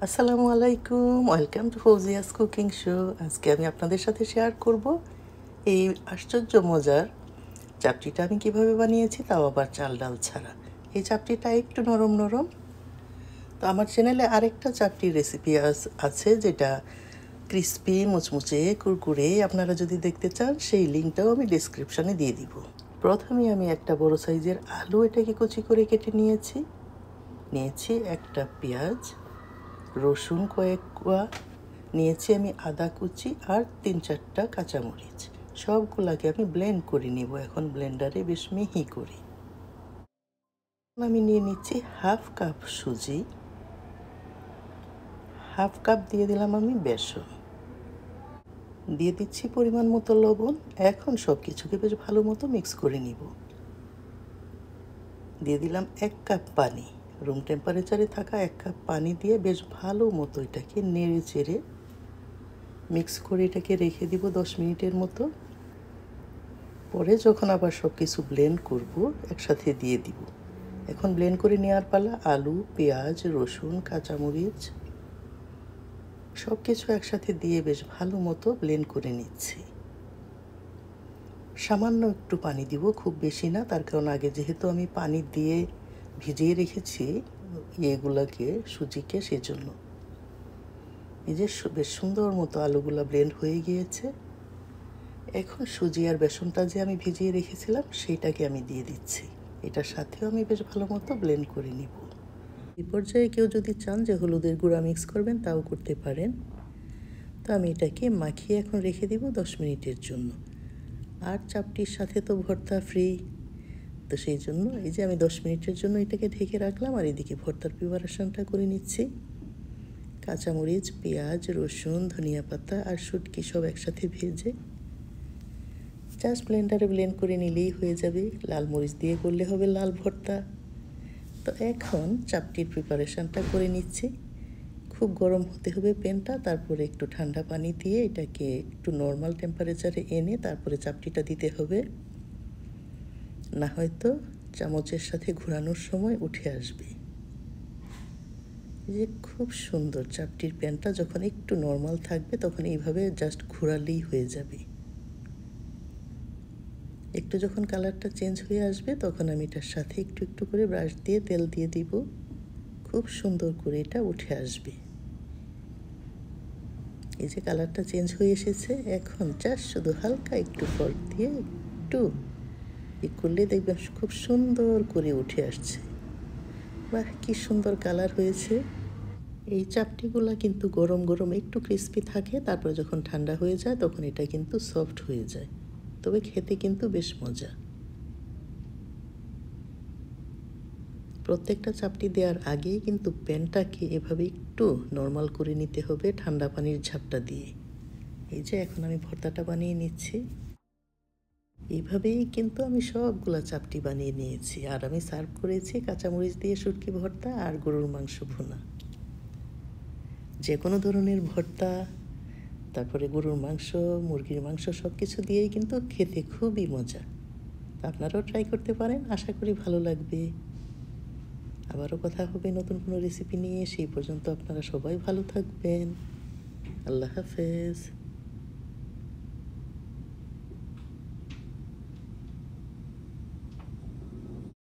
আসসালামু আলাইকুম, welcome to Fauzia's cooking show. আজকে আমি আপনাদের সাথে শেয়ার করব এই আশ্চর্য মজার চাপটিটা আমি কিভাবে বানিয়েছি, তাও আবার চাল ডাল ছাড়া। এই চাপটিটা একটু নরম নরম। তো আমার চ্যানেলে আরেকটা চাপটির রেসিপি আছে, যেটা ক্রিস্পি মুচমুচে কুরকুরে। আপনারা যদি দেখতে চান সেই লিঙ্কটাও আমি ডেসক্রিপশনে দিয়ে দিব। প্রথমে আমি একটা বড় সাইজের আলু এটাকে কুচি করে কেটে নিয়েছি একটা পেঁয়াজ, রসুন কয়েক কোয়া নিয়েছি আমি, আদা কুচি আর 3-4টা কাঁচামরিচ। সবগুলাকে আমি ব্লেন্ড করে নিব এখন ব্লেন্ডারে বেশ মিহি করে। আমি নিয়ে নিচ্ছি হাফ কাপ সুজি, হাফ কাপ দিয়ে দিলাম আমি বেসন, দিয়ে দিচ্ছি পরিমাণ মতো লবণ। এখন সব কিছুকে বেশ ভালো মতো মিক্স করে নিব। দিয়ে দিলাম 1 কাপ পানি, রুম টেম্পারেচারে থাকা 1 কাপ পানি দিয়ে বেশ ভালো মতো এটাকে নেড়ে চেড়ে মিক্স করে এটাকে রেখে দিব 10 মিনিটের মতো। পরে যখন আবার সব কিছু ব্লেন্ড করব একসাথে দিয়ে দিব। এখন ব্লেন্ড করে নেওয়ার পালা। আলু, পেঁয়াজ, রসুন, কাঁচামরিচ সব কিছু একসাথে দিয়ে বেশ ভালো মতো ব্লেন্ড করে নিচ্ছি। সামান্য একটু পানি দিব, খুব বেশি না, তার কারণ আগে যেহেতু আমি পানি দিয়ে ভিজিয়ে রেখেছি এগুলোকে, সুজিকে, সেজন্য। এই যে বেশ সুন্দর মতো আলুগুলো ব্লেন্ড হয়ে গিয়েছে। এখন সুজি আর বেসনটা যে আমি ভিজিয়ে রেখেছিলাম সেইটাকে আমি দিয়ে দিচ্ছি। এটার সাথেও আমি বেশ ভালো মতো ব্লেন্ড করে নিব। এই পর্যায়ে কেউ যদি চান যে হলুদের গুঁড়া মিক্স করবেন তাও করতে পারেন। তো আমি এটাকে মাখিয়ে এখন রেখে দিব 10 মিনিটের জন্য। আর চাপটির সাথে তো ভর্তা ফ্রি, তো সেই জন্য এই যে আমি 10 মিনিটের জন্য এটাকে ঢেকে রাখলাম। আর এদিকে ভর্তার প্রিপারেশনটা করে নিচ্ছি। কাঁচামরিচ, পেঁয়াজ, রসুন, ধনিয়া পাতা আর শুটকি সব একসাথে ভেজে জাস্ট ব্লেন্ডারে ব্লেন্ড করে নিলেই হয়ে যাবে। লাল মরিচ দিয়ে করলে হবে লাল ভর্তা। তো এখন চাপটির প্রিপারেশনটা করে নিচ্ছি। খুব গরম হতে হবে প্যানটা, তারপরে একটু ঠান্ডা পানি দিয়ে এটাকে একটু নর্মাল টেম্পারেচারে এনে তারপরে চাপটিটা দিতে হবে, না হয়তো চামচের সাথে ঘোরানোর সময় উঠে আসবে। এই যে খুব সুন্দর চাপটির প্যানটা যখন একটু নর্মাল থাকবে তখন এইভাবে জাস্ট ঘোরালেই হয়ে যাবে। একটু যখন কালারটা চেঞ্জ হয়ে আসবে তখন আমি এটার সাথে একটু একটু করে ব্রাশ দিয়ে তেল দিয়ে দিব। খুব সুন্দর করে এটা উঠে আসবে। এই যে কালারটা চেঞ্জ হয়ে এসেছে, এখন জাস্ট শুধু হালকা একটু ফল্ট দিয়ে একটু করলে দেখবেন খুব সুন্দর করে উঠে আসছে। বাহ, কি সুন্দর কালার হয়েছে। এই চাপটিগুলা কিন্তু গরম গরম একটু ক্রিস্পি থাকে, তারপরে যখন ঠান্ডা হয়ে যায় তখন এটা কিন্তু সফট হয়ে যায়, তবে খেতে কিন্তু বেশ মজা। প্রত্যেকটা চাপটি দেওয়ার আগেই কিন্তু প্যানটাকে এভাবে একটু নর্মাল করে নিতে হবে ঠান্ডা পানির ঝাপটা দিয়ে। এই যে এখন আমি ভর্তাটা বানিয়ে নিচ্ছি। এইভাবেই কিন্তু আমি সবগুলা চাপটি বানিয়ে নিয়েছি। আর আমি সার্ভ করেছি কাঁচামরিচ দিয়ে শুটকি ভর্তা আর গরুর মাংস ভুনা। যে কোনো ধরনের ভর্তা, তারপরে গরুর মাংস, মুরগির মাংস সব কিছু দিয়েই কিন্তু খেতে খুবই মজা। আপনারাও ট্রাই করতে পারেন, আশা করি ভালো লাগবে। আবারও কথা হবে নতুন কোনো রেসিপি নিয়ে। সেই পর্যন্ত আপনারা সবাই ভালো থাকবেন। আল্লাহ হাফেজ।